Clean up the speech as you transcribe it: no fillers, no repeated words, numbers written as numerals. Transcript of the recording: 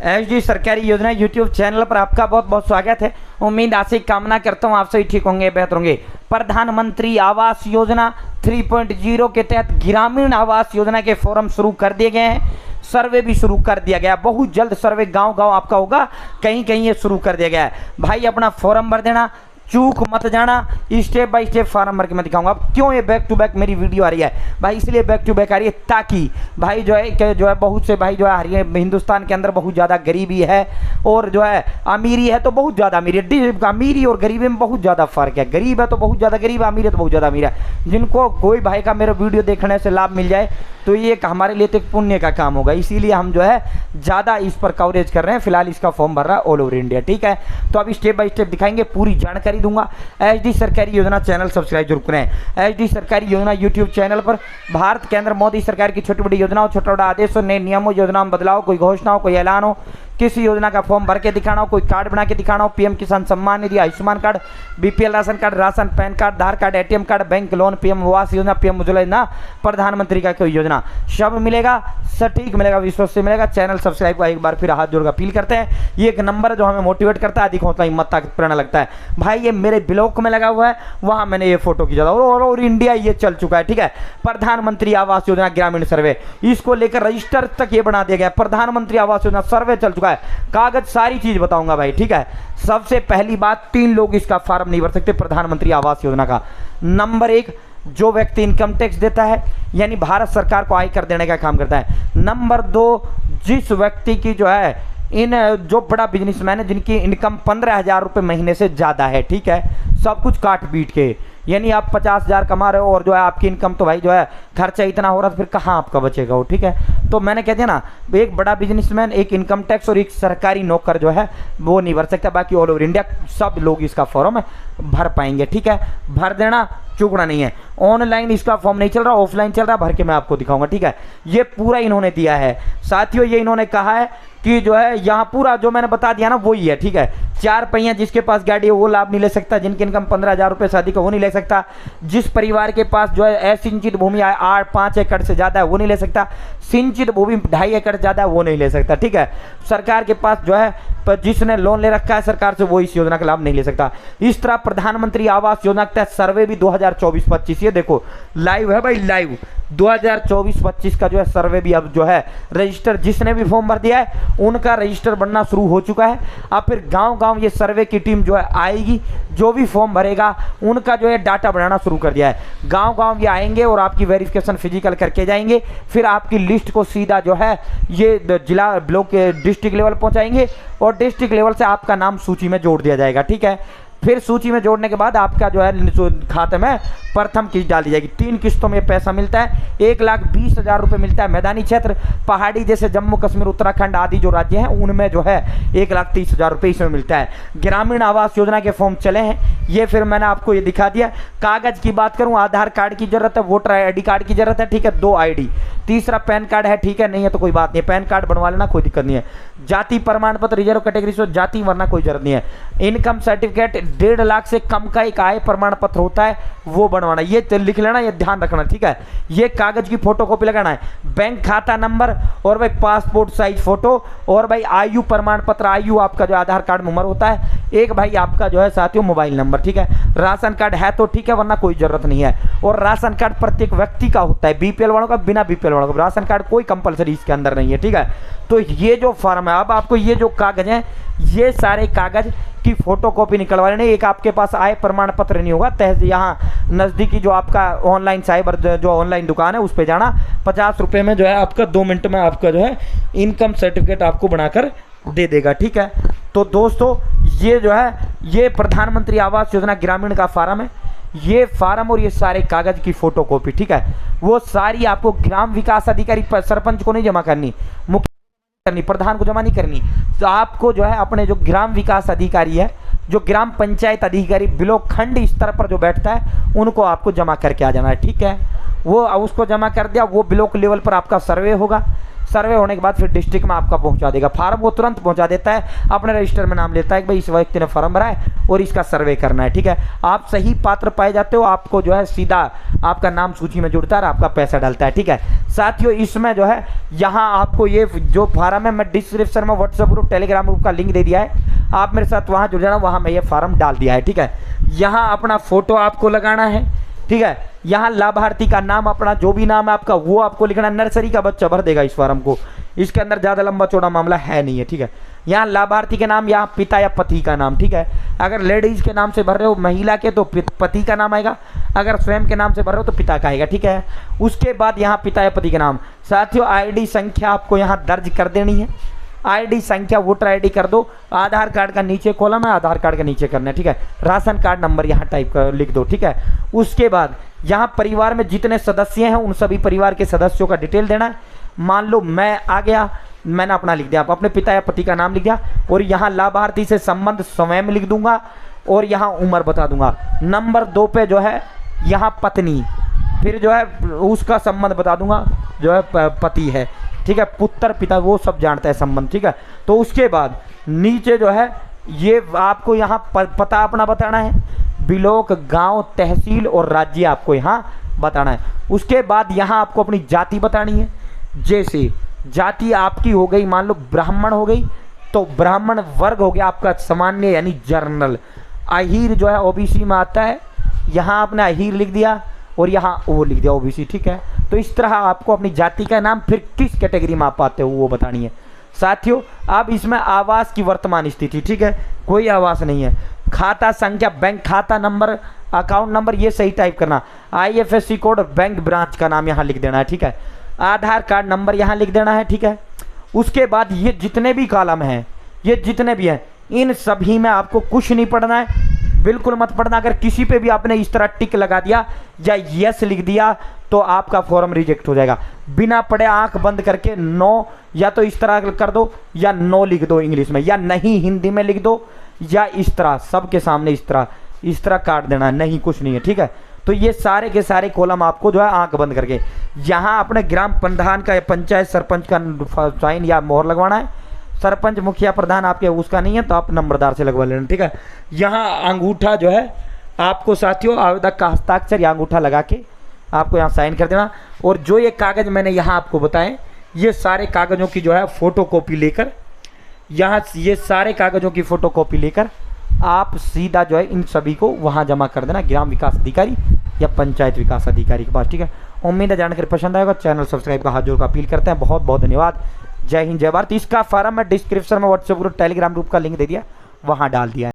HD सरकारी योजना YouTube channel पर आपका बहुत बहुत स्वागत है। उम्मीद आशा कामना करता हूँ आप सभी ठीक होंगे, बेहतर होंगे। प्रधानमंत्री आवास योजना 3.0 के तहत ग्रामीण आवास योजना के फॉर्म शुरू कर दिए गए हैं। सर्वे भी शुरू कर दिया गया, बहुत जल्द सर्वे गांव-गांव आपका होगा, कहीं कहीं ये शुरू कर दिया गया है। भाई अपना फॉर्म भर देना, चूक मत जाना, स्टेप बाय स्टेप फॉर्म भर के मैं दिखाऊंगा। अब क्यों ये बैक टू बैक मेरी वीडियो आ रही है भाई, इसलिए बैक टू बैक आ रही है ताकि भाई जो है बहुत से भाई जो है हिंदुस्तान के अंदर बहुत ज़्यादा गरीबी है और जो है अमीरी है तो बहुत ज़्यादा अमीरी है। अमीरी और गरीबी में बहुत ज़्यादा फर्क है। गरीब है तो बहुत ज़्यादा गरीब, अमीर है तो बहुत ज़्यादा अमीर है। जिनको कोई भाई का मेरा वीडियो देखने से लाभ मिल जाए तो ये हमारे लिए तो एक पुण्य का काम होगा, इसीलिए हम जो है ज़्यादा इस पर कवरेज कर रहे हैं। फिलहाल इसका फॉर्म भर रहा है ऑल ओवर इंडिया, ठीक है। तो अभी स्टेप बाय स्टेप दिखाएंगे, पूरी जानकारी दूंगा। एचडी सरकारी योजना चैनल सब्सक्राइब जरूर करें। एचडी सरकारी योजना यूट्यूब चैनल पर भारत के अंदर मोदी सरकार की छोटी बड़ी योजनाओं, छोटा बड़ा आदेशों, नए नियमों, योजनाओं में बदलाव, कोई घोषणा हो, कोई ऐलान हो, किसी योजना का फॉर्म भर के दिखाना हो, कोई कार्ड बना के दिखाना हो, PM Kisan Samman Nidhi, Ayushman card, BPL ration card, ration PAN card, Aadhaar card, ATM card, bank loan, PM Awas Yojana, PM Ujjwala योजना, प्रधानमंत्री का कोई योजना, सब मिलेगा, सटीक मिलेगा, विश्वास से मिलेगा। चैनल सब्सक्राइब का एक बार फिर हाथ जोड़कर अपील करते हैं। ये एक नंबर है जो हमें मोटिवेट करता है, अधिक हौसला हिम्मत ताकत प्रेरणा लगता है। भाई ये मेरे ब्लॉग में लगा हुआ है, वहां मैंने ये फोटो खींचा था और इंडिया ये चल चुका है, ठीक है। प्रधानमंत्री आवास योजना ग्रामीण सर्वे, इसको लेकर रजिस्टर तक ये बना दिया गया। प्रधानमंत्री आवास योजना सर्वे चल चुका है, कागज सारी चीज बताऊंगा भाई, ठीक है। सबसे पहली बात, 3 लोग इसका फॉर्म नहीं भर सकते प्रधानमंत्री आवास योजना का। नंबर 1, जो व्यक्ति इनकम टैक्स देता है, यानी भारत सरकार को आयकर देने का काम करता है। नंबर 2, जिस व्यक्ति की जो है जो बड़ा बिजनेसमैन है, जिनकी इनकम 15,000 रुपये महीने से ज़्यादा है, ठीक है, सब कुछ काट पीट के, यानी आप 50,000 कमा रहे हो और जो है आपकी इनकम तो भाई जो है खर्चा इतना हो रहा है, फिर कहाँ आपका बचेगा वो, ठीक है। तो मैंने कह दिया ना, एक बड़ा बिजनेसमैन, एक इनकम टैक्स और एक सरकारी नौकर जो है वो नहीं भर सकता। बाकी ऑल ओवर इंडिया सब लोग इसका फॉर्म भर पाएंगे, ठीक है। भर देना, चूकना नहीं है। ऑनलाइन इसका फॉर्म नहीं चल रहा, ऑफलाइन चल रहा, भर के मैं आपको दिखाऊंगा, ठीक है। ये पूरा इन्होंने दिया है साथियों, ये इन्होंने कहा है कि जो है यहाँ पूरा जो मैंने बता दिया ना वही है, ठीक है। 4 पहिया जिसके पास गाड़ी है वो लाभ नहीं ले सकता, जिनकी इनकम 15,000 रुपये से अधिक है वो नहीं ले सकता, जिस परिवार के पास जो है असिंचित भूमि 5 एकड़ से ज़्यादा है वो नहीं ले सकता, सिंचित भूमि 2.5 एकड़ ज़्यादा है वो नहीं ले सकता, ठीक है। सरकार के पास जो है जिसने लोन ले रखा है सरकार से वो इस योजना का लाभ नहीं ले सकता। इस तरह प्रधानमंत्री आवास योजना के तहत सर्वे भी 2024-25, ये देखो लाइव है भाई, लाइव 2024-25 का जो है सर्वे भी अब जो है रजिस्टर, जिसने भी फॉर्म भर दिया है उनका रजिस्टर बनना शुरू हो चुका है। अब फिर गांव-गांव ये सर्वे की टीम जो है आएगी, जो भी फॉर्म भरेगा उनका जो है डाटा बनाना शुरू कर दिया है। गांव-गांव ये आएंगे और आपकी वेरिफिकेशन फिजिकल करके जाएंगे, फिर आपकी लिस्ट को सीधा जो है ये जिला ब्लॉक के डिस्ट्रिक्ट लेवल पहुंचाएंगे और डिस्ट्रिक्ट लेवल से आपका नाम सूची में जोड़ दिया जाएगा, ठीक है। फिर सूची में जोड़ने के बाद आपका जो है खाते में प्रथम किस्त डाल दी जाएगी। 3 किस्तों में पैसा मिलता है। 1,20,000 रुपये मिलता है मैदानी क्षेत्र, पहाड़ी जैसे जम्मू कश्मीर, उत्तराखंड आदि जो राज्य हैं उनमें जो है 1,30,000 रुपये इसमें मिलता है। ग्रामीण आवास योजना के फॉर्म चले हैं, ये फिर मैंने आपको ये दिखा दिया। कागज की बात करूँ, आधार कार्ड की जरूरत है, वोटर ID कार्ड की जरूरत है, ठीक है, 2 ID, तीसरा पैन कार्ड है, ठीक है, नहीं है तो कोई बात नहीं है, पैन कार्ड बनवा लेना, कोई दिक्कत नहीं है। जाति प्रमाण पत्र, रिजर्व कैटेगरी से जाति वरना कोई जरूरत नहीं है। इनकम सर्टिफिकेट 1.5 लाख से कम का एक आय प्रमाण पत्र होता है वो बनवाना, ये लिख लेना, ये ध्यान रखना, ठीक है। ये कागज की फोटोकॉपी लगाना है, बैंक खाता नंबर और भाई पासपोर्ट साइज फोटो और भाई आयु प्रमाण पत्र, आयु आपका जो आधार कार्ड में उम्र होता है, एक भाई आपका जो है साथियों मोबाइल नंबर, ठीक है। राशन कार्ड है तो ठीक है, वरना कोई जरूरत नहीं है। और राशन कार्ड प्रत्येक व्यक्ति का होता है, बीपीएल वालों का, बिना बीपीएल वालों का राशन कार्ड कोई कंपलसरी इसके अंदर नहीं है, ठीक है। तो ये जो फॉर्म है, अब आपको ये जो कागज हैं, ये सारे कागज की फोटोकॉपी निकलवा लेने। एक आपके पास आय प्रमाण पत्र नहीं होगा, यहाँ नज़दीकी जो आपका ऑनलाइन साइबर जो ऑनलाइन दुकान है उस पर जाना, 50 रुपये में जो है आपका 2 मिनट में आपका जो है इनकम सर्टिफिकेट आपको बनाकर दे देगा, ठीक है। तो दोस्तों ये जो है ये प्रधानमंत्री आवास योजना ग्रामीण का फॉर्म है। ये फॉर्म और ये सारे कागज की फोटोकॉपी, ठीक है, वो सारी आपको ग्राम विकास अधिकारी सरपंच को नहीं जमा करनी, मुख्य करनी, प्रधान को जमा नहीं करनी। तो आपको जो है अपने जो ग्राम विकास अधिकारी है, जो ग्राम पंचायत अधिकारी ब्लॉक खंड स्तर पर जो बैठता है उनको आपको जमा करके आ जाना है, ठीक है। वो उसको जमा कर दिया, वो ब्लॉक लेवल पर आपका सर्वे होगा। सर्वे होने के बाद फिर डिस्ट्रिक्ट में आपका पहुंचा देगा। फार्म वो तुरंत पहुंचा देता है, अपने रजिस्टर में नाम लेता है कि भाई इस व्यक्ति ने फॉर्म भरा है और इसका सर्वे करना है, ठीक है। आप सही पात्र पाए जाते हो, आपको जो है सीधा आपका नाम सूची में जुड़ता है और आपका पैसा डलता है, ठीक है। साथियों इसमें जो है यहाँ आपको ये जो फार्म है मैं डिस्क्रिप्शन में व्हाट्सएप ग्रुप टेलीग्राम ग्रुप का लिंक दे दिया है, आप मेरे साथ वहाँ जुड़ जाना, वहाँ मैं ये फार्म डाल दिया है, ठीक है। यहाँ अपना फोटो आपको लगाना है, ठीक है। यहाँ लाभार्थी का नाम अपना जो भी नाम है आपका वो आपको लिखना है। नर्सरी का बच्चा भर देगा इस फार्म को, इसके अंदर ज़्यादा लंबा चौड़ा मामला है नहीं है, ठीक है। यहाँ लाभार्थी के नाम, यहाँ पिता या पति का नाम, ठीक है। अगर लेडीज़ के नाम से भर रहे हो महिला के तो पति का नाम आएगा, अगर स्वयं के नाम से भर रहे हो तो पिता का आएगा, ठीक है। उसके बाद यहाँ पिता या पति का नाम। साथियों आईडी संख्या आपको यहाँ दर्ज कर देनी है, आईडी संख्या वोटर आईडी कर दो। आधार कार्ड का नीचे कॉलम है, आधार कार्ड का नीचे करना है, ठीक है। राशन कार्ड नंबर यहाँ टाइप कर लिख दो, ठीक है। उसके बाद यहाँ परिवार में जितने सदस्य हैं उन सभी परिवार के सदस्यों का डिटेल देना है। मान लो मैं आ गया, मैंने अपना लिख दिया, आप अपने पिता या पति का नाम लिख दिया और यहाँ लाभार्थी से संबंध स्वयं लिख दूंगा और यहाँ उम्र बता दूंगा। नंबर 2 पे जो है यहाँ पत्नी, फिर जो है उसका संबंध बता दूंगा जो है पति है, ठीक है। पुत्र पिता वो सब जानता है संबंध, ठीक है। तो उसके बाद नीचे जो है ये आपको यहाँ पता अपना बताना है, ब्लॉक गांव तहसील और राज्य आपको यहाँ बताना है। उसके बाद यहाँ आपको अपनी जाति बतानी है। जैसे जाति आपकी हो गई मान लो ब्राह्मण हो गई तो ब्राह्मण वर्ग हो गया आपका सामान्य यानी जनरल। अहीर जो है ओबीसी में आता है, यहाँ आपने अहीर लिख दिया और यहाँ वो लिख दिया ओबीसी, ठीक है। तो इस तरह आपको अपनी जाति का नाम फिर किस कैटेगरी में आप आते हो वो बतानी है। साथियों अब इसमें आवास की वर्तमान स्थिति, ठीक है, कोई आवास नहीं है। खाता संख्या, बैंक खाता नंबर, अकाउंट नंबर ये सही टाइप करना। IFSC कोड, बैंक ब्रांच का नाम यहाँ लिख देना है, ठीक है। आधार कार्ड नंबर यहाँ लिख देना है, ठीक है। उसके बाद ये जितने भी कॉलम हैं, ये जितने भी हैं, इन सभी में आपको कुछ नहीं पढ़ना है, बिल्कुल मत पढ़ना। अगर किसी पे भी आपने इस तरह टिक लगा दिया या यस लिख दिया तो आपका फॉर्म रिजेक्ट हो जाएगा। बिना पढ़े आंख बंद करके नो या तो इस तरह कर दो या नो लिख दो इंग्लिश में, या नहीं हिंदी में लिख दो, या इस तरह सबके सामने इस तरह काट देना है, नहीं कुछ नहीं है, ठीक है। तो ये सारे के सारे कॉलम आपको जो है आंख बंद करके यहाँ अपने ग्राम प्रधान का, पंचायत सरपंच का साइन या मोहर लगवाना है। सरपंच मुखिया प्रधान आपके उसका नहीं है तो आप नंबरदार से लगवा लेना, ठीक है। यहाँ अंगूठा जो है आपको साथियों आवेदक का हस्ताक्षर या अंगूठा लगा के आपको यहाँ साइन कर देना। और जो ये कागज़ मैंने यहाँ आपको बताएं, ये सारे कागज़ों की जो है फ़ोटोकॉपी लेकर, यहाँ ये सारे कागज़ों की फ़ोटोकॉपी लेकर आप सीधा जो है इन सभी को वहाँ जमा कर देना, ग्राम विकास अधिकारी या पंचायत विकास अधिकारी के पास, ठीक है। उम्मीद है जानकारी पसंद आएगा। चैनल सब्सक्राइब का हाथ जोड़ अपील करते हैं। बहुत बहुत धन्यवाद। जय हिंद जय भारत। इसका फॉर्म मैं डिस्क्रिप्शन में व्हाट्सएप ग्रुप टेलीग्राम ग्रुप का लिंक दे दिया, वहाँ डाल दिया है।